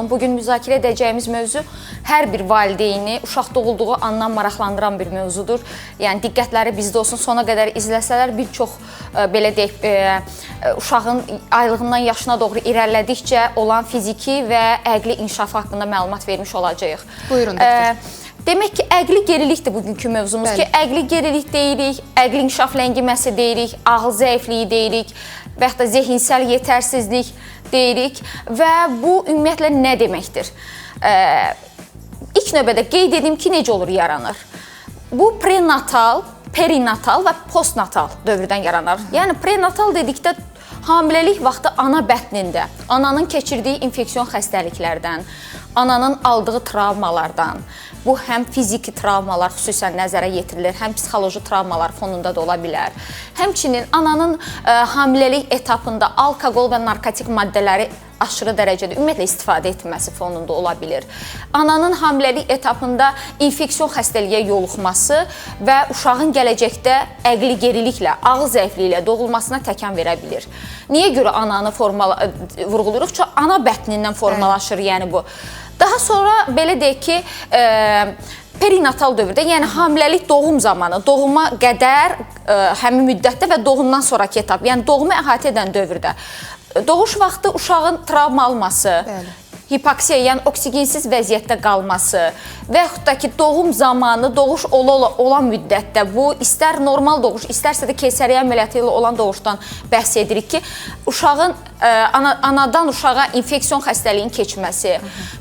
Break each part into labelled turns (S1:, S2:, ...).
S1: Bugün müzakirə edəcəyimiz mövzu hər bir valideyni uşaq doğulduğu andan maraqlandıran bir mövzudur. Yəni diqqətləri bizdə olsun, sona qədər izləsələr bir çox belə deyək, uşağın aylığından yaşına doğru irəlilədikcə olan fiziki və əqli inkişafı haqqında məlumat vermiş olacağıq.
S2: Buyurun doktor.
S1: Demək ki, əqli gerilikdir bugünkü mövzumuz ki, əqli gerilik deyirik, əqli inkişaf ləngiməsi deyirik, ağıl zəifliyi deyirik və yaxud da zehinsel yetərsizlik deyirik və bu ümumiyyətlə nə deməkdir? İlk növbədə qeyd edeyim ki, necə olur yaranır? Bu prenatal, perinatal və postnatal dövrdən yaranır. Yəni prenatal dedikdə hamiləlik vaxtı ana bətnində, ananın keçirdiyi infeksion xəstəliklərdən, ananın aldığı travmalardan, bu həm fiziki travmalar xüsusən nəzərə yetirilir, həm psixoloji travmalar fonunda da ola bilər. Həmçinin ananın hamiləlik etapında alkoqol və narkotik maddələri aşırı dərəcədə ümumiyyətlə istifadə etməsi fonunda ola bilir. Ananın hamiləlik etapında infeksion xəstəliyə yoluxması və uşağın gələcəkdə əqli geriliklə, ağıl zəifliyi ilə doğulmasına təkan verə bilir. Niyə görə ananı vurğuluruq? Çünki ana bətnindən formalaşır, yəni bu. Daha sonra belə deyək ki, perinatal dövrdə, yəni hamiləlik doğum zamanı, doğuma qədər həmin müddətdə və doğumdan sonraki etap, yəni doğumu əhatə edən dövrdə doğuş vaxtı uşağın travma alması, hipoksiya, yəni oksigensiz vəziyyətdə qalması və yaxud da ki, doğum zamanı, doğuş olan müddətdə bu, istər normal doğuş, istərsə də keysəriyyə əməliyyatı ilə olan doğuşdan bəhs edirik ki, uşağın anadan uşağa infeksion xəstəliyin keçməsi,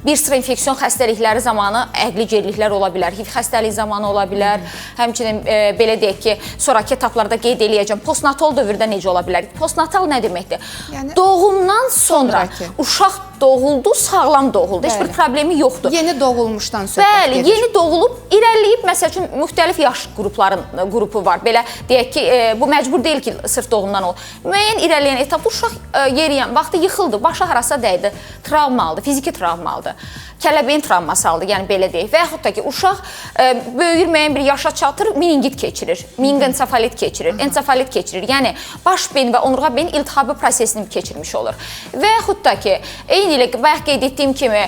S1: bir sıra infeksion xəstəlikləri zamanı əqli geriliklər ola bilər, HIV xəstəliyi zamanı ola bilər, həmçinin belə deyək ki, sonraki etaplarda qeyd eləyəcəm, postnatal dövrdə necə ola bilər? Postnatal nə deməkdir? Yəni, doğumdan sonra uşaq doğuldu, sağlam doğuldu, heç bir problemi yoxdur.
S2: Yeni doğulmuşdan söhbət gedir.
S1: Bəli, yeni doğulub, irəliyib, məsəl üçün, müxtəlif yaş qrupu var. Belə deyək ki, bu məcbur deyil ki, sırf doğumdan olur. Müəyyən irəliyən etapda uşaq yeriyən vaxtı yıxıldı, başı harasa dəydi, travma aldı, fiziki travma aldı. Kələbəyin travması aldı, yəni belə deyək. Və yaxud da ki, uşaq böyüyür, müəyyən bir yaşa çatır, meningit keçirir, meningensefalit keçirir, ensefalit keçirir. Yəni, baş beyin və onurğa beyin iltihabı prosesini keçirmiş olur. Və yaxud da ki, eyni ilə bayaq qeyd etdiyim kimi,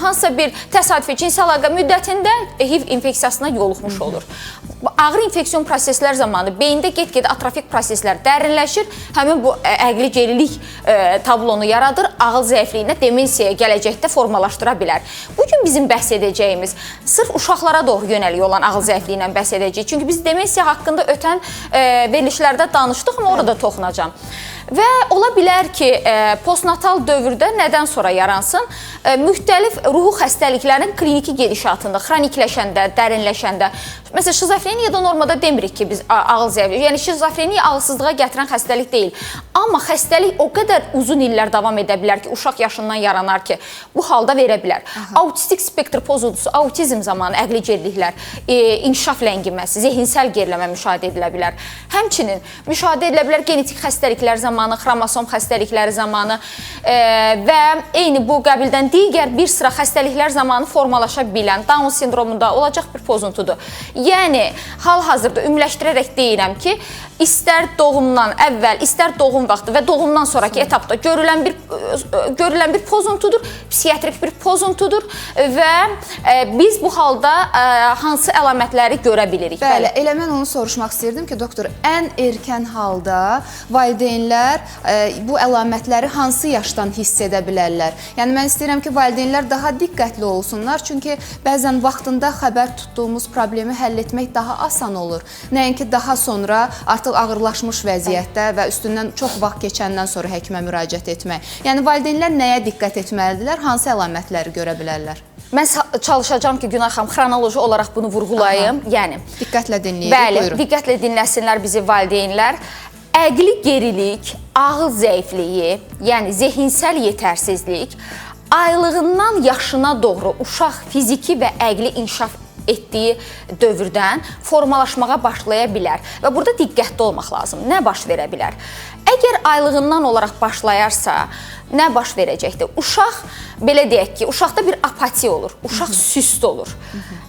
S1: hansısa bir təsadüfi cinsi əlaqə müddətində HIV infeksiyasına yoluxmuş olur. Ağır infeksion proseslər zamanı beyində get-gedə atrofik proseslər dərinləşir, həmin bu əqli gerilik tablonu yaradır, ağıl zəifliyinə, demensiyaya gələcəkdə formalaşdıra bilər. Bugün bizim bəhs edəcəyimiz sırf uşaqlara doğru yönəlik olan ağıl zəifliyindən bəhs edəcəyik. Çünki biz demensiya haqqında ötən verilişlərdə danışdıq, amma orada toxunacağam. Və ola bilər ki, postnatal dövrdə nədən sonra yaransın? Müxtəlif ruhu xəstəliklərin kliniki gedişatında, xronikləşəndə, dərinləşəndə. Məsələn, şizofreniyada normada demirik ki, biz ağıl zəifliyi, yəni şizofreniya ağılsızlığa gətirən xəstəlik deyil. Amma xəstəlik o qədər uzun illər davam edə bilər ki, uşaq yaşından yaranar ki, bu halda verə bilər. Autistik spektr pozuntusu, autizm zamanı əqli geriliklər, inkişaf ləngiməsi, zehinsel geriləmə müşahidə edilə bilər. Həmçinin müşahidə edilə bilər genetik xəstəliklər zamanı, xromosom xəstəlikləri zamanı və eyni bu qəbildən digər bir sıra xəstəliklər zamanı formalaşa bilən Down sindromunda olacaq bir pozuntudur. Yəni, hal-hazırda ümumiləşdirərək deyirəm ki, istər doğumdan əvvəl, istər doğum vaxtı və doğumdan sonraki etapda görülən bir pozuntudur, psixiatrik bir pozuntudur və biz bu halda hansı əlamətləri görə bilirik?
S2: Bəli, elə mən onu soruşmaq istəyirdim ki, doktor, ən erkən halda valideynlər bu əlamətləri hansı yaşdan hiss edə bilərlər? Yəni, mən istəyirəm ki, valideynlər daha diqqətli olsunlar, çünki bəzən vaxtında xəbər tutduğumuz problemi həll etmək daha asan olur. Nəinki daha sonra artıq ağırlaşmış vəziyyətdə və üstündən çox vaxt keçəndən sonra həkimə müraciət etmək. Yəni, valideynlər nəyə diqqət etməlidirlər, hansı əlamətləri görə bilərlər?
S1: Mən çalışacağım ki, Günay xanım, xronoloji olaraq bunu vurğulayım. Yəni,
S2: diqqətlə dinləyirik, buyurun.
S1: Bəli, diqqətlə dinləsinlər bizi valideynlər. Əqli gerilik, ağıl zəifliyi, yəni zehinsel yetərsizlik, aylığından yaşına doğru uşaq fiziki və əqli inkişaf etdiyi dövrdən formalaşmağa başlaya bilər. Və burada diqqətli olmaq lazım. Nə baş verə bilər? Əgər aylığından olaraq başlayarsa, nə baş verəcəkdir? Uşaq, belə deyək ki, uşaqda bir apatiya olur, uşaq süst olur,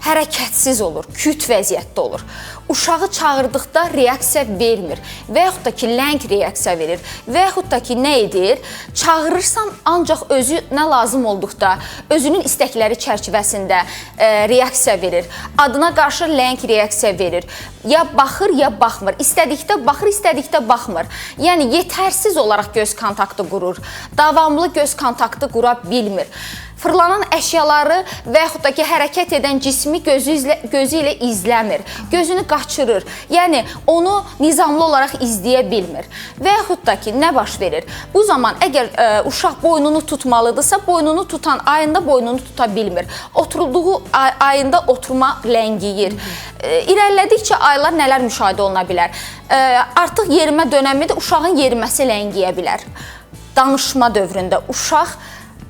S1: hərəkətsiz olur, küt vəziyyətdə olur. Uşağı çağırdıqda reaksiya vermir və yaxud da ki, ləng reaksiya verir və yaxud da ki, nə edir? Çağırırsan ancaq özü nə lazım olduqda, özünün istəkləri çərçivəsində reaksiya verir. Adına qarşı ləng reaksiya verir. Ya baxır, ya baxmır. İstədikdə baxır, istədikdə baxmır. Yəni, yetərsiz olaraq göz kontaktı qurur. Davamlı göz kontaktı qura bilmir. Fırlanan əşyaları və yaxud da ki, hərəkət edən cismi gözü ilə izləmir. Gözünü qaçırır. Yəni, onu nizamlı olaraq izləyə bilmir. Və yaxud da ki, nə baş verir? Bu zaman əgər uşaq boynunu tutmalıdırsa, boynunu tutan ayında boynunu tuta bilmir. Oturulduğu ayında oturma ləngiyir. İrəlilədikcə aylar nələr müşahidə oluna bilər? Artıq yerimə dönəmidir, uşağın yeriməsi ləngiyə bilər. Danışma dövründə uşaq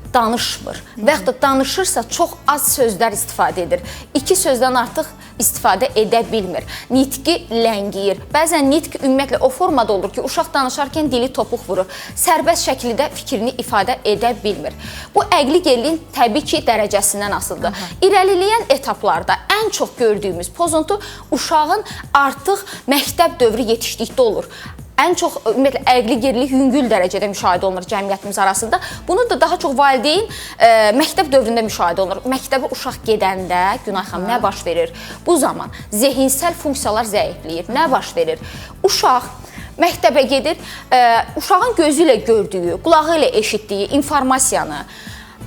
S1: danışmır və yaxud da danışırsa çox az sözlər istifadə edir. 2 sözdən artıq istifadə edə bilmir. Nitqi ləngiyir. Bəzən nitq ümumiyyətlə o formada olur ki, uşaq danışarkən dili topuq vurur. Sərbəst şəkildə fikrini ifadə edə bilmir. Bu əqli geriliyin təbii ki, dərəcəsindən asılıdır. İrəliləyən etaplarda ən çox gördüyümüz pozuntu uşağın artıq məktəb dövrü yetişdikdə olur. Ən çox ümumiyyətlə əqli gerilik yüngül dərəcədə müşahidə olunur cəmiyyətimiz arasında. Bunu da daha çox valideyn məktəb dövründə müşahidə olunur. Məktəbə uşaq gedəndə, Günay xanım, nə baş verir? Bu zaman zehinsel funksiyalar zəifləyir. Nə baş verir? Uşaq məktəbə gedir, uşağın gözü ilə gördüyü, qulağı ilə eşitdiyi informasiyanı,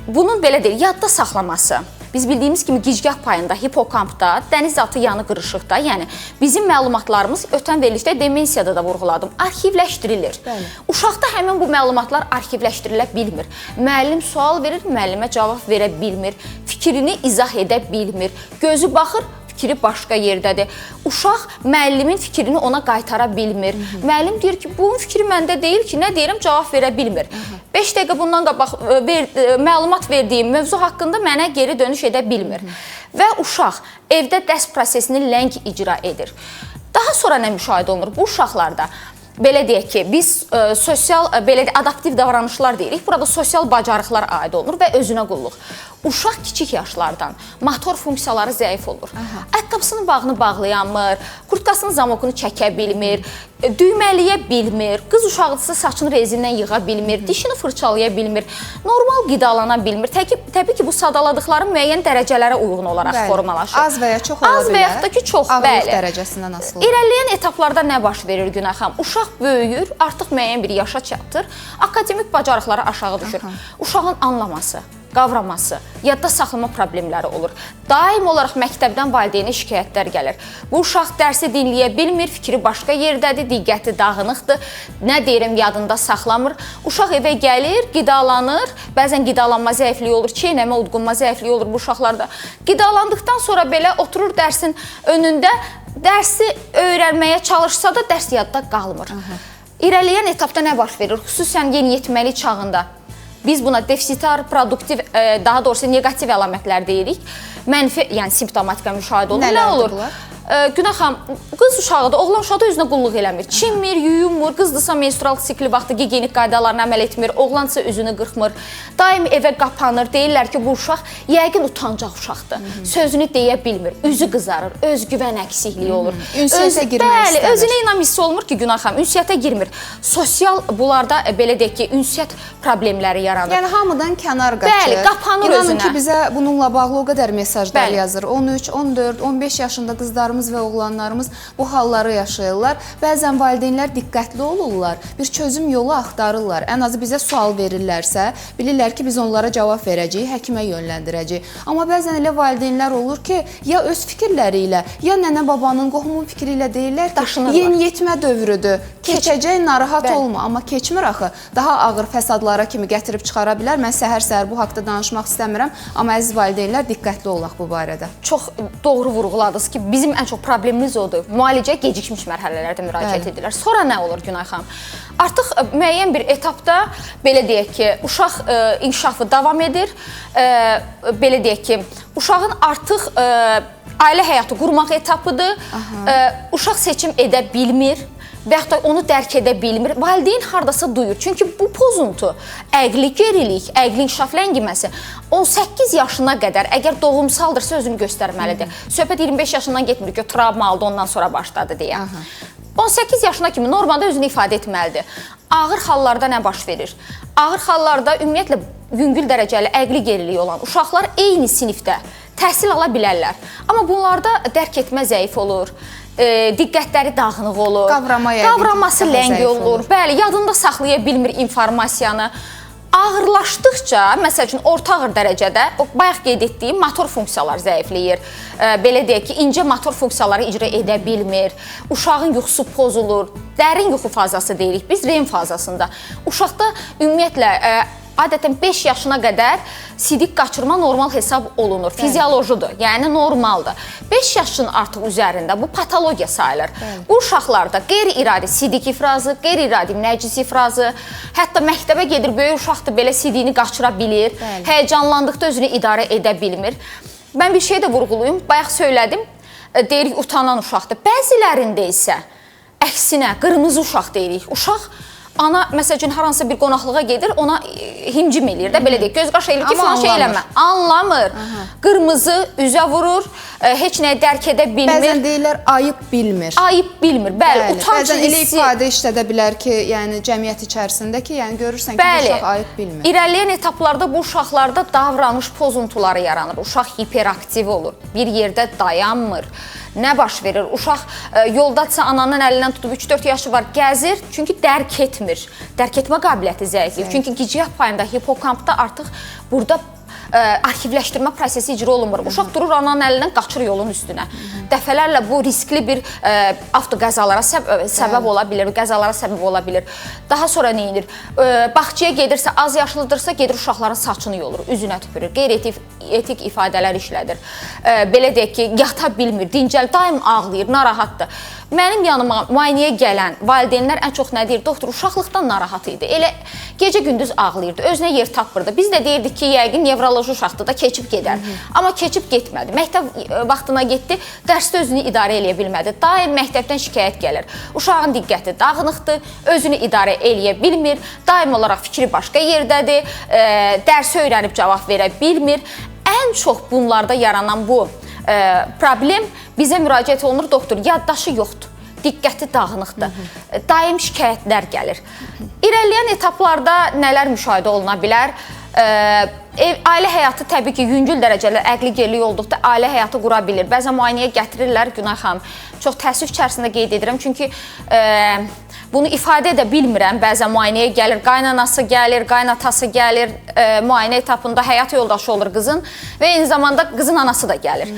S1: bunun belə deyil, yadda saxlaması. Biz bildiyimiz kimi gicgah payında, hipokampda, dəniz atı yanı qırışıqda, yəni bizim məlumatlarımız ötən verilişdə demensiyada da vurğuladım, arxivləşdirilir. Bəli. Uşaqda həmin bu məlumatlar arxivləşdirilə bilmir. Müəllim sual verir, müəllimə cavab verə bilmir, fikrini izah edə bilmir, gözü baxır, fikri başqa yerdədir. Uşaq müəllimin fikrini ona qaytara bilmir. Müəllim deyir ki, bunun fikri məndə deyil ki, nə deyirəm, cavab verə bilmir. 5 dəqiqə bundan qabaq məlumat verdiyim mövzu haqqında mənə geri dönüş edə bilmir. Və uşaq evdə dərs prosesini ləng icra edir. Daha sonra nə müşahidə olunur? Bu uşaqlarda belə deyək ki, biz sosial, belə deyək, adaptiv davranışlar deyirik. Burada sosial bacarıqlar aid olunur və özünə qulluq. Uşaq kiçik yaşlardan motor funksiyaları zəif olur. Ayaqqabısının bağını bağlayamır, kurtkasının zamokunu çəkə bilmir, düyməliyə bilmir, qız uşaqlısı saçını rezindən yığa bilmir, dişini fırçalaya bilmir, normal qidalana bilmir. Təbii ki, bu sadaladıqları müəyyən dərəcələrə uyğun olaraq formalaşır.
S2: Az və ya çox ola bilər.
S1: Az və yaxud da ki, çox, bəli.
S2: Ağırlıq dərəcəsindən asılı.
S1: İrəliləyən etaplarda nə baş verir Günay xanım? Uşaq böyüyür, artıq müəyyən bir yaşa çatır, akademik bacarıqları aşağı düşür. Uşağın anlaması, qavraması, yadda saxlama problemləri olur. Daim olaraq məktəbdən valideynə şikayətlər gəlir. Bu uşaq dərsi dinləyə bilmir, fikri başqa yerdədir, diqqəti dağınıqdır, nə deyirəm yadında saxlamır. Uşaq evə gəlir, qidalanır, bəzən qidalanma zəifliyi olur, çeynəmə, udqunma zəifliyi olur bu uşaqlarda. Qidalandıqdan sonra belə oturur dərsin önündə, dərsi öyrənməyə çalışsa da dərs yadda qalmır. İrəliyən etapda nə baş verir? Xüsusən yeniyetməlik çağında. Biz buna defitsitar, produktiv, daha doğrusu negativ əlamətlər deyirik. Mənfi, yəni simptomatika müşahidə olur. Nə olur? Günay xanım, qız uşağı da, oğlan uşağı da özünə qulluq eləmir. Çinmir, yuyunmur, qızdırsa menstrual sikli vaxtı gigiyenik qaydalarına əməl etmir, oğlansa üzünü qırxmır. Daim evə qapanır, deyirlər ki, bu uşaq yəqin utancaq uşaqdır. Sözünü deyə bilmir, üzü qızarır, özgüvən əksikliyi olur.
S2: Ünsiyyətə girmək istəmir.
S1: Bəli, özünə inam hissi olmur ki, Günay xanım, ünsiyyətə girmir. Sosial bunlarda, belə deyək ki, ünsiyyət problemləri yaranır.
S2: Yəni, hamıdan kənar qaçır.
S1: Bəli, qapanır özünə.
S2: İnanın ki, bizə bununla bağlı o qədər mesajlar yazır. 13, 14, 15 yaşında qızlarımız və oğlanlarımız bu halları yaşayırlar. Bəzən valideynlər diqqətli olurlar, bir çözüm yolu axtarırlar. Ən azı bizə sual verirlərsə, bilirlər ki, biz onlara cavab verəcəyik, həkimə yönləndirəcəyik. Amma bəzən elə valideynlər olur ki, ya öz fikirləri ilə, ya nənə babanın, qohumun fikri ilə deyirlər ki, yeniyetmə dövrüdür, keçəcək, narahat olma. Amma keçmir axı, daha ağır fəsadlara kimi gətirib çıxara bilər. Mən səhər-səhər bu haqda danışmaq istəmirəm, amma əziz valideynlər diqqətli olaq bu barədə.
S1: Çox doğru vurğuladınız ki, bizim ən çox problemimiz odur. Müalicə gecikmiş mərhələlərdə müraciət edirlər. Sonra nə olur Günay xanım? Artıq müəyyən bir etapda, belə deyək ki, uşaq inkişafı davam edir. Belə deyək ki, uşağın artıq ailə həyatı qurmaq etapıdır. Uşaq seçim edə bilmir. və yaxud da onu dərk edə bilmir. Valideyn hardasa duyur. Çünki bu pozuntu, əqli gerilik, əqli inkişaf ləngiməsi 18 yaşına qədər əgər doğumsaldırsa özünü göstərməlidir. Söhbət 25 yaşından getmir ki, travma aldı, ondan sonra başladı deyə. 18 yaşına kimi normalda özünü ifadə etməlidir. Ağır hallarda nə baş verir? Ağır hallarda ümumiyyətlə yüngül dərəcəli əqli geriliyi olan uşaqlar eyni sinifdə təhsil ala bilərlər. Amma bunlarda dərk etmə zəif olur. Diqqətləri dağınıq olur, qavraması ləng olur, bəli, yadında saxlaya bilmir informasiyanı. Ağırlaşdıqca, məsəl üçün, orta ağır dərəcədə, bayaq qeyd etdiyim motor funksiyalar zəifləyir. Belə deyək ki, incə motor funksiyaları icra edə bilmir, uşağın yuxusu pozulur, dərin yuxu fazası deyirik biz, REM fazasında. Uşaqda ümumiyyətlə, adətən 5 yaşına qədər sidik qaçırma normal hesab olunur, fiziolojidir, yəni normaldır. 5 yaşın artıq üzərində bu patologiya sayılır. Bu uşaqlarda qeyri-iradi sidik ifrazı, qeyri-iradi nəcis ifrazı, hətta məktəbə gedir, böyük uşaqdır, belə sidiyini qaçıra bilir, həyəcanlandıqda özünü idarə edə bilmir. Mən bir şey də vurğulayım, bayaq söylədim, deyirik utanan uşaqdır. Bəzilərində isə əksinə qırmızı uşaq deyirik. Uşaq ana, məsəl üçün, hər hansısa bir qonaqlığa gedir, ona himcim eləyir də, belə deyək, göz qaş eləyir ki, falan şey eləmə. Anlamır. Qırmızı üzə vurur, heç nəyi dərk edə bilmir.
S2: Bəzən deyirlər, ayıb bilmir.
S1: Ayıb bilmir, bəli.
S2: Bəzən elə ifadə işlədə bilər ki, yəni cəmiyyət içərisində ki, yəni görürsən ki, bu uşaq ayıb bilmir.
S1: İrəliyən etaplarda bu uşaqlarda davranış pozuntuları yaranır. Uşaq hiperaktiv olur, bir yerdə dayanmır. Nə baş verir? Uşaq yoldadsa ananın əlindən tutub 3-4 yaşı var, gəzir, çünki dərk etmir. Dərk etmə qabiliyyəti zəifləyir. Çünki gigiyyət payında, hipokampda artıq burada arxivləşdirmə prosesi icra olunmur. Uşaq durur ananın əlindən, qaçır yolun üstünə. Dəfələrlə bu riskli bir avtoqəzalara səbəb ola bilir, qəzalara səbəb ola bilir. Daha sonra nə edir? Bağçaya gedirsə, az yaşlıdırsa, gedir uşaqların saçını yolur, üzünə tüpürür, qeyri-etik ifadələr işlədir. Belə deyək ki, yata bilmir, dincəl, daim ağlayır, narahatdır. Mənim yanıma müayinəyə gələn valideynlər ən çox nə deyir? Doktor, uşaqlıqdan narahat idi. Elə gecə-gündüz ağlayırdı, özünə yer tapmırdı. Biz də deyirdik ki, yəqin nevroloji uşaqdır da keçib gedər. Amma keçib getmədi. Məktəb vaxtına getdi, dərsdə özünü idarə eləyə bilmədi. Daim məktəbdən şikayət gəlir. Uşağın diqqəti dağınıqdır, özünü idarə eləyə bilmir, daim olaraq fikri başqa yerdədir, dərsi öyrənib cavab verə bilmir. Ən çox bunlarda yaranan bu problem bizə müraciət olunur, doktor, yaddaşı yoxdur, diqqəti dağınıqdır, daim şikayətlər gəlir. İrəliyən etaplarda nələr müşahidə oluna bilər? Ailə həyatı təbii ki, yüngül dərəcəli əqli geriliyi olduqda ailə həyatı qura bilir. Bəzən müayinəyə gətirirlər, Günay xanım. Çox təəssüf içərisində qeyd edirəm, çünki bunu ifadə edə bilmirəm. Bəzən müayinəyə gəlir, qaynanası gəlir, qaynatası gəlir, müayinə etapında həyat yoldaşı olur qızın və eyni zamanda qızın anası da gəlir.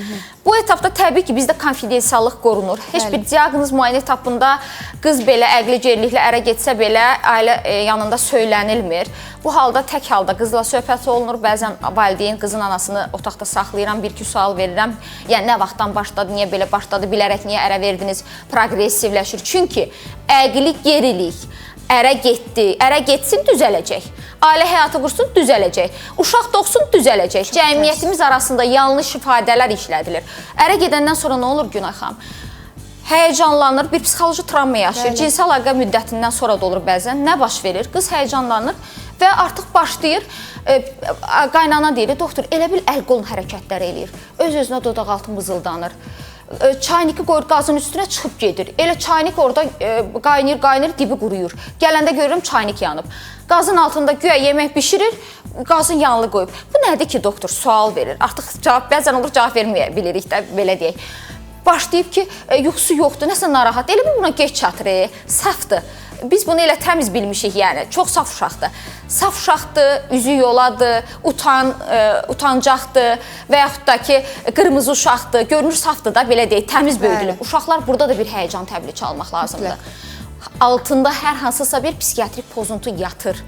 S1: Bu etapda təbii ki, bizdə konfidensiallıq qorunur. Heç bir diaqnoz müayinə etapında qız belə əqli geriliklə ərə getsə belə ailə yanında söylənilmir. Bu halda tək halda qızla söhbət olunur. Bəzən valideyn qızın anasını otaqda saxlayıram, bir-iki sual verirəm. Yəni, nə vaxtdan başladı, niyə belə başladı, bilərək niyə ərə verdiniz, progressivləşir. Çünki əqli gerilik ərə getdi, ərə getsin, düzələcək. Ailə həyatı qursun, düzələcək. Uşaq doğsun, düzələcək. Cəmiyyətimiz arasında yanlış ifadələr işlədilir. Ərə gedəndən sonra nə olur Günay xanım? Həyəcanlanır, bir psixoloji travma yaşayır. Cinsi əlaqə müddətindən sonra da olur bəzən. Nə baş verir? Qız həyəcanlanır və artıq başlayır, qaynana deyir, doktor, elə bil əl-qolun hərəkətləri eləyir. Öz-özünə dodaqaltı mızıldanır. Çayniki qoyur qazın üstünə çıxıb gedir. Elə çaynik orada qaynayır, dibi quruyur. Gələndə görürüm çaynik yanıb. Qazın altında güya yemək bişirir, qazın yanılı qoyub. Bu nədir ki, doktor? Sual verir. Artıq bəzən olur, cavab verməyə bilirik də, belə deyək. Başlayıb ki, yuxusu yoxdur, nəsə narahat. Elə mi buna geç çatır, safdır. Biz bunu elə təmiz bilmişik, yəni. Çox saf uşaqdır. Saf uşaqdır, üzü yoladır, utancaqdır və yaxud da ki, qırmızı uşaqdır, görünür safdır da, belə deyək, təmiz böyüdülüb. Uşaqlar burada da bir həyəcan təbliğ çalmaq lazımdır. Altında hər hansısa bir psixiatrik pozuntu yatır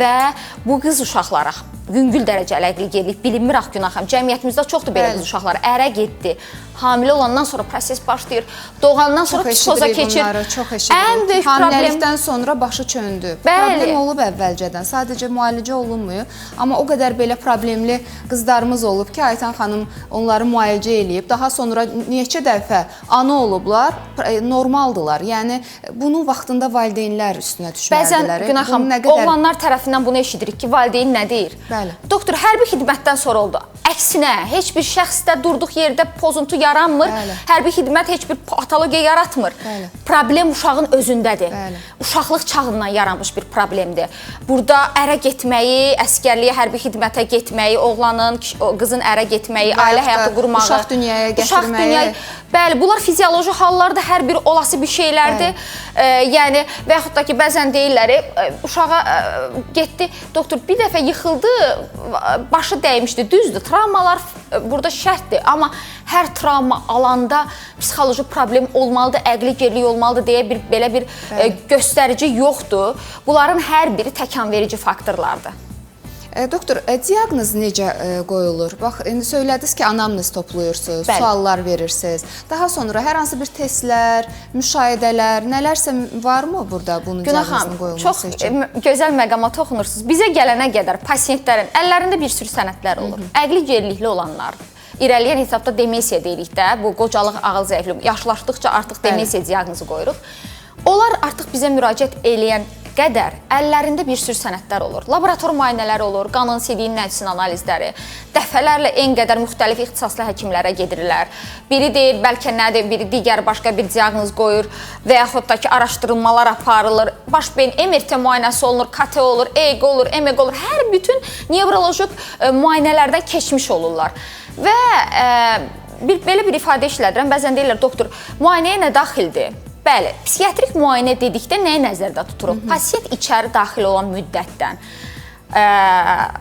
S1: və bu qız uşaqlara yüngül dərəcəli əqli gerilik bilinmir axı Günay xanım. Cəmiyyətimizdə çoxdur belə qız uşaqları. Ərə getdi, hamilə olandan sonra proses başlayır, doğandan sonra psixoza keçir.
S2: Çox eşidirik.
S1: Ən böyük problem
S2: hamiləlikdən sonra başı çöndü. Problem olub əvvəlcədən. Sadəcə müalicə olunmuyor. Amma o qədər belə problemli qızlarımız olub ki, Aytan xanım onları müalicə eləyib. Daha sonra neçə dəfə ana olublar, normaldılar. Yəni bunu vaxtında valideynlər üstünə düşməlidirlər.
S1: Bəzən Günay xanım, oğlanlar tərəfindən bunu eşidirik ki, valideyn nə deyir?
S2: Bəli.
S1: Doktor, hərbi xidmətdən sonra oldu. Əksinə, heç bir şəxsdə durduq yerdə pozuntu yaranmır.
S2: Bəli.
S1: Hərbi xidmət heç bir patologiya yaratmır.
S2: Bəli.
S1: Problem uşağın özündədir.
S2: Bəli.
S1: Uşaqlıq çağından yaranmış bir problemdir. Burada ərə getməyi, əskərliyə, hərbi xidmətə getməyi, oğlanın, qızın ərə getməyi, ailə həyatı qurmağı,
S2: uşaq dünyaya gətirməyi.
S1: Bəli, bunlar fizioloji hallarda hər biri olası bir şeylərdir. Yəni və yaxud da ki, bəzən deyirlər, uşağa getdi, doktor bir dəfə yıxıldı, başı dəymişdi, düzdür. Travmalar burada şərtdir, amma hər travma alanda psixoloji problem olmalıdır, əqli gerilik olmalıdır deyə belə bir göstərici yoxdur. Bunların hər biri təkanverici faktorlardır.
S2: Doktor, diaqnoz necə qoyulur? Bax, indi söylədiniz ki, anamnez toplayırsınız, suallar verirsiniz. Daha sonra hər hansı bir testlər, müşahidələr, nələrsə varmı burada bunun diaqnozunun qoyulması üçün?
S1: Çox gözəl məqama toxunursunuz. Bizə gələnə qədər pasiyentlərin əllərində bir sürü sənədlər olur. Əqli gerilikli olanlar, irəliləyən hesabda demensiya deyirik də, bu qocalıq, ağıl zəifliyi, yaşlaşdıqca artıq demensiya diaqnozu qoyuruq. Onlar artıq bizə müraciət eləyən qədər əllərində bir sürü sənədlər olur. Laborator müayinələri olur, qanın, sidiyin, nəcisin analizləri. Dəfələrlə en qədər müxtəlif ixtisaslı həkimlərə gedirlər. Biri deyir, bəlkə nədir, biri digər başqa bir diaqnoz qoyur və yaxud da ki, araşdırılmalar aparılır. Baş beyin MRT müayinəsi olunur, KT olur, EEG olur, MEG olur. Hər bütün nevroloji müayinələrdən keçmiş olurlar. Və belə bir ifadə işlədirəm. Bəzən deyirlər, doktor, müayinəyə nə daxildir? Bəli, psixiatrik müayinə dedikdə nəyi nəzərdə tuturuq? Pasiyent içəri daxil olan müddətdən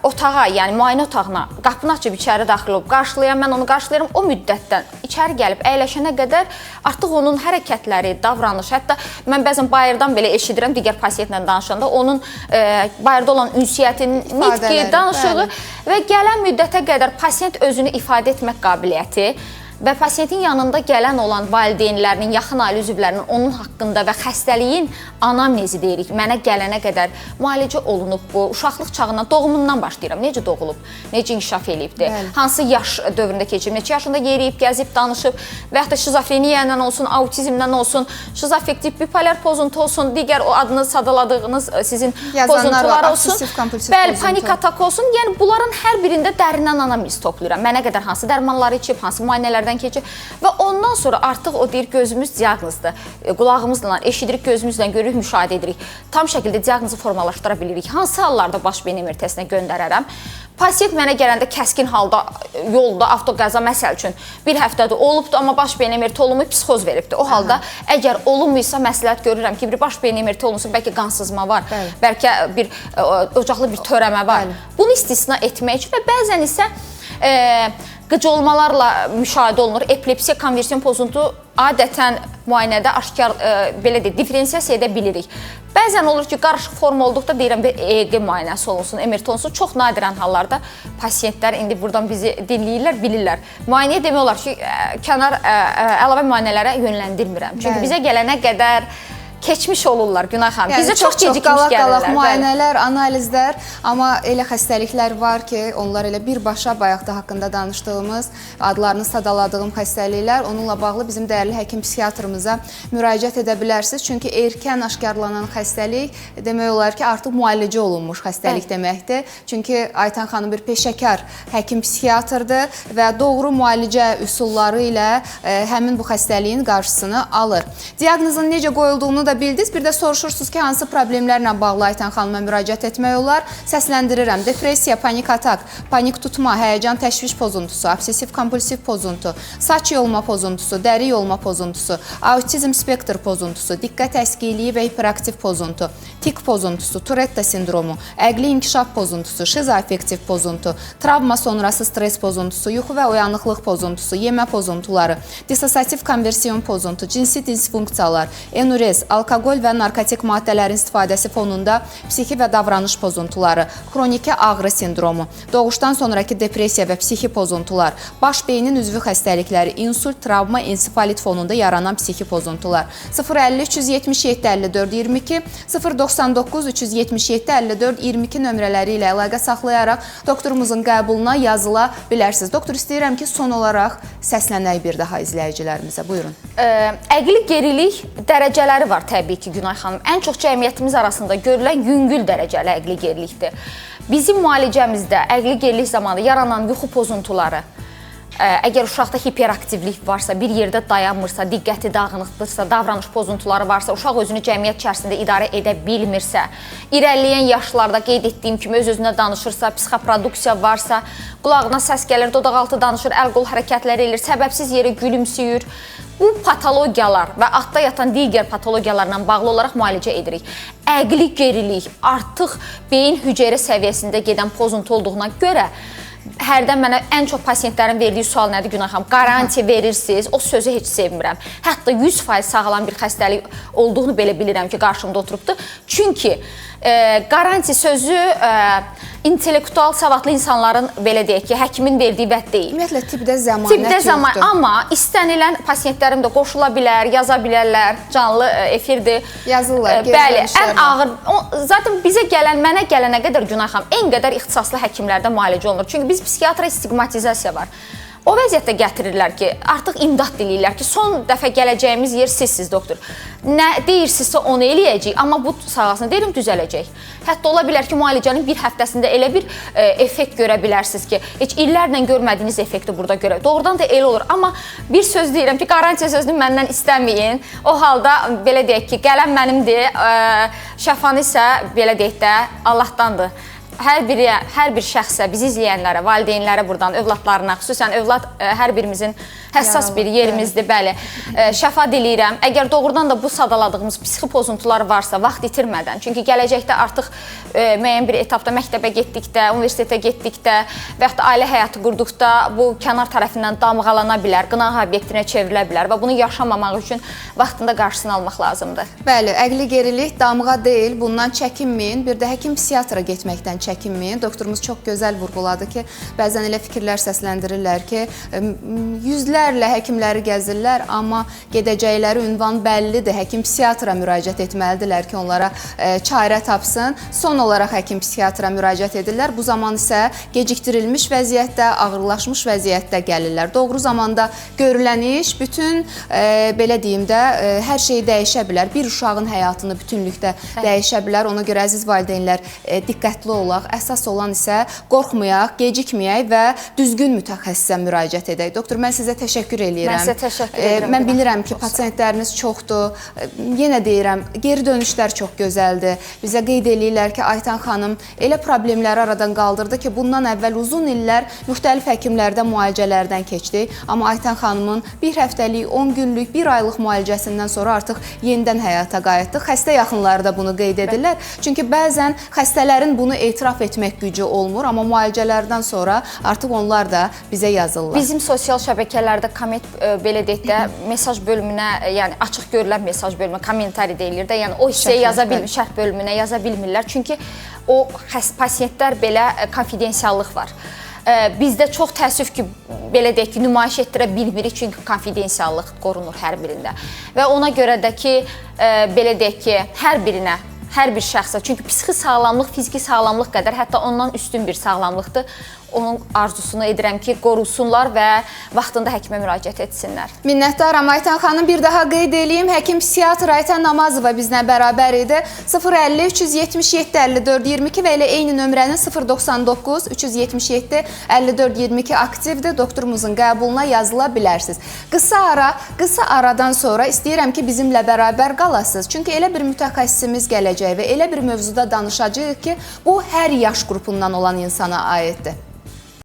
S1: otağa, yəni müayinə otağına qapını açıb içəri daxil olub qarşılayan, mən onu qarşılayıram, o müddətdən içəri gəlib əyləşənə qədər artıq onun hərəkətləri, davranış, hətta mən bəzən bayırdan belə eşidirəm digər pasiyentlə danışanda, onun bayırda olan ünsiyyətin, nitqi, danışığı və gələn müddətə qədər pasiyent özünü ifadə etmək qabiliyyəti və pasiyentin yanında gələn olan valideynlərinin, yaxın ailə üzvlərinin onun haqqında və xəstəliyin anamnezi deyirik. Mənə gələnə qədər müalicə olunub bu, uşaqlıq çağından, doğumundan başlayıram. Necə doğulub, necə inkişaf eləyibdir, hansı yaş dövründə keçib, neçə yaşında yeriyib, gəzib, danışıb və yaxud da şizofreniya ilə olsun, autizmdən olsun, şizofektiv bipolar pozuntu olsun, digər o adını sadaladığınız sizin pozuntular olsun, bəli, panik atak olsun. Yəni bunların hər birində dərindən anamnez toplayıram. Mənə qədər hansı dərmanları içib, hansı müayinələr keçir və ondan sonra artıq o deyir gözümüz diaqnozdur. Qulağımızla eşidirik, gözümüzlə görürük, müşahidə edirik. Tam şəkildə diaqnozu formalaşdıra bilirik. Hansı hallarda baş beyin MRT-sinə göndərərəm? Pasiyent mənə gələndə kəskin halda yolda avtoqəza məsəl üçün bir həftədə olubdur, amma baş beyin MRT olunmayıb, psixoz veribdir. O halda əgər olunmuysa məsləhət görürəm ki, bir baş beyin MRT olunsa bəlkə qansızma var, bəlkə bir ocaqlı bir törəmə var. Bunu istisna etmək üçün və bəzən isə qıcolmalarla müşahidə olunur. Epilepsiya, konversiyon pozuntu adətən müayinədə aşkar, belə deyək, diferensiyasiya edə bilirik. Bəzən olur ki, qarışıq form olduqda deyirəm, bir EEG müayinəsi olunsun, MRT olunsun. Çox nadirən hallarda pasiyentlər indi buradan bizi dinləyirlər, bilirlər. Müayinəyə demək olar ki, kənar əlavə müayinələrə yönləndirmirəm. Çünki bizə gələnə qədər keçmiş olurlar Günay xanım.
S2: Yəni,
S1: bizə çox gecikmiş gəlirlər.
S2: Müayinələr, analizlər, amma elə xəstəliklər var ki, onlar elə birbaşa bayaqda haqqında danışdığımız, adlarını sadaladığım xəstəliklər, onunla bağlı bizim dəyərli həkim psixiatrımıza müraciət edə bilərsiniz. Çünki erkən aşkarlanan xəstəlik demək olar ki, artıq müalicə olunmuş xəstəlik deməkdir. Çünki Aytan xanım bir peşəkar həkim psixiatrdır və doğru müalicə üsulları ilə həmin bu xəstəliyin qarşısını alır. Diaqnozun necə qoyulduğunu da bildiniz. Bir də soruşursunuz ki, hansı problemlərlə bağlı Aytan xanıma müraciət etmək olar? Səsləndirirəm. Depressiya, panik atak, panik tutma, həyəcan, təşviş pozuntusu, obsessiv-kompulsiv pozuntu, saç yolma pozuntusu, dəri yolma pozuntusu, autizm spektr pozuntusu, diqqət əskiliyi və hiperaktiv pozuntu, tik pozuntusu, Turetta sindromu, əqli inkişaf pozuntusu, şizoafektiv pozuntu, travma sonrası stres pozuntusu, yuxu və oyanıqlıq pozuntusu, yemə pozuntuları, dissosiativ konversiyon pozuntu, cinsi disfunksiyalar, enurez, alkoqol və narkotik maddələrin istifadəsi fonunda psixi və davranış pozuntuları, xroniki ağrı sindromu, doğuşdan sonraki depressiya və psixi pozuntular, baş beynin üzvü xəstəlikləri, insult, travma, ensefalit fonunda yaranan psixi pozuntular. 050 377 54 22, 099 377 54 22 nömrələri ilə əlaqə saxlayaraq doktorumuzun qəbuluna yazıla bilərsiniz. Doktor, istəyirəm ki, son olaraq səslənək bir daha izləyicilərimizə. Buyurun.
S1: Əqli gerilik dərəcələri var təbii ki, Günay xanım. Ən çox cəmiyyətimiz arasında görülən yüngül dərəcəli əqli gerilikdir. Bizim müalicəmizdə əqli gerilik zamanı yaranan yuxu pozuntuları, əgər uşaqda hiperaktivlik varsa, bir yerdə dayanmırsa, diqqəti dağınıqdırsa, davranış pozuntuları varsa, uşaq özünü cəmiyyət içərisində idarə edə bilmirsə, irəliləyən yaşlarda qeyd etdiyim kimi öz-özünə danışırsa, psixoproduksiya varsa, qulağına səs gəlir, dodaqaltı danışır, əl-qol hərəkətləri edir, səbəbsiz yerə gülümsüyür. Bu patologiyalar və altda yatan digər patologiyalarla bağlı olaraq müalicə edirik. Əqli gerilik artıq beyin hüceyrə səviyyəsində gedən pozuntu olduğuna görə hərdən mənə ən çox pasiyentlərin verdiyi sual nədir Günay xanım? Qaranti verirsiniz, o sözü heç sevmirəm. Hətta 100% sağlam bir xəstəlik olduğunu belə bilirəm ki, qarşımda oturubdur. Çünki qaranti sözü intellektual savadlı insanların, belə deyək ki, həkimin verdiyi vəd deyil.
S2: Ümumiyyətlə, tibbdə zəmanət yoxdur.
S1: Amma istənilən pasiyentlərim də qoşula bilər, yaza bilərlər, canlı efirdir.
S2: Yazırlar,
S1: bəli, ən ağır, zaten bizə gələn, mənə gələnə qədər Günay xanım, ən qədər ixtisaslı həkimlərdə müalicə olunur. Çünki biz psixiatra stigmatizasiya var. O vəziyyətdə gətirirlər ki, artıq imdad diləyirlər ki, son dəfə gələcəyimiz yer sizsiz, doktor. Nə deyirsinizsə onu eləyəcəyik, amma bu sağalsın, deyirəm, düzələcək. Hətta ola bilər ki, müalicənin bir həftəsində elə bir effekt görə bilərsiniz ki, heç illərlə görmədiyiniz effekti burada görə. Doğrudan da elə olur, amma bir söz deyirəm ki, qarantiya sözünü məndən istəməyin. O halda, belə deyək ki, qələm mənimdir, şəfanı isə, belə deyək də, Allahdandır. Hər bir şəxsə, bizi izləyənlərə, valideynlərə buradan, övladlarına, xüsusən övlad hər birimizin həssas bir yerimizdir, bəli. Şəfa diləyirəm. Əgər doğrudan da bu sadaladığımız psixi pozuntular varsa, vaxt itirmədən, çünki gələcəkdə artıq müəyyən bir etapda məktəbə getdikdə, universitetə getdikdə və yaxud da ailə həyatı qurduqda bu kənar tərəfindən damğalana bilər, qınaq obyektinə çevrilə bilər və bunu yaşamamaq üçün vaxtında qarşısını almaq lazımdır.
S2: Bəli, əqli gerilik damğa deyil, bundan çəkinməyin. Bir də həkim psixiatra getməkdən çəkinməyin. Doktorumuz çox gözəl vurğuladı ki, bəzən elə fikirlər səsləndirirlər ki, yüzlərlə həkimləri gəzirlər, amma gedəcəkləri ünvan bəllidir. Həkim psixiatra müraciət etməlidirlər ki, onlara çarə tapsın. Son olaraq həkim psixiatra müraciət edirlər. Bu zaman isə gecikdirilmiş vəziyyətdə, ağırlaşmış vəziyyətdə gəlirlər. Doğru zamanda görülən iş bütün, belə deyim də, hər şey dəyişə bilər. Bir uşağın həyatını bütünlükdə dəyişə bilər. Ona görə əziz valideynlər, diqqətli olaq. Əsas olan isə qorxmayaq, gecikməyək və düzgün mütəxəssisə müraciət edək. Doktor, mən sizə təşəkkür edirəm.
S1: Mən sizə təşəkkür edirəm.
S2: Mən bilirəm ki, pasiyentləriniz çoxdur. Yenə deyirəm, geri dönüşlər çox gözəldir. Bizə qeyd edirlər ki, Aytan xanım elə problemləri aradan qaldırdı ki, bundan əvvəl uzun illər müxtəlif həkimlərdə müalicələrdən keçdi. Amma Aytan xanımın bir həftəlik, 10 günlük, 1 aylıq müalicəsindən sonra artıq yenidən həyata qayıtdı. Xəstə yaxınları da bunu qeyd edirlər. Çünki bəzən xəstələrin bunu etiraf etmək gücü olmur, amma müalicələrdən sonra artıq onlar da bizə yazırlar.
S1: Bizim sosial şəbəkələrdə komment, belə deyək də, mesaj bölümünə, yəni açıq görülən mesaj bölümünə, kommentari deyilir də, yəni o hissəyə yaza bilmir, şərh bölümünə yaza bilmirlər. Çünki o pasiyentlər belə konfidensiallıq var. Bizdə çox təəssüf ki, belə deyək ki, nümayiş etdirə bilmirik, çünki konfidensiallıq qorunur hər birində. Və ona görə də ki, belə deyək ki, hər birinə, hər bir şəxsə, çünki psixi sağlamlıq, fiziki sağlamlıq qədər, hətta ondan üstün bir sağlamlıqdır. Onun arzusunu edirəm ki, qorusunlar və vaxtında həkimə müraciət etsinlər.
S2: Minnətdaram Aytan xanım. Bir daha qeyd edeyim, həkim psixiatr Aytan Namazova bizlə bərabər idi. 050 377 54 22 və elə eyni nömrənin 099 377 54 22 aktivdir. Doktorumuzun qəbuluna yazıla bilərsiniz. Qısa aradan sonra istəyirəm ki, bizimlə bərabər qalasınız. Çünki elə bir mütəxəssisimiz gələcək və elə bir mövzuda danışacağıq ki, bu hər yaş qrupundan olan insana aiddir.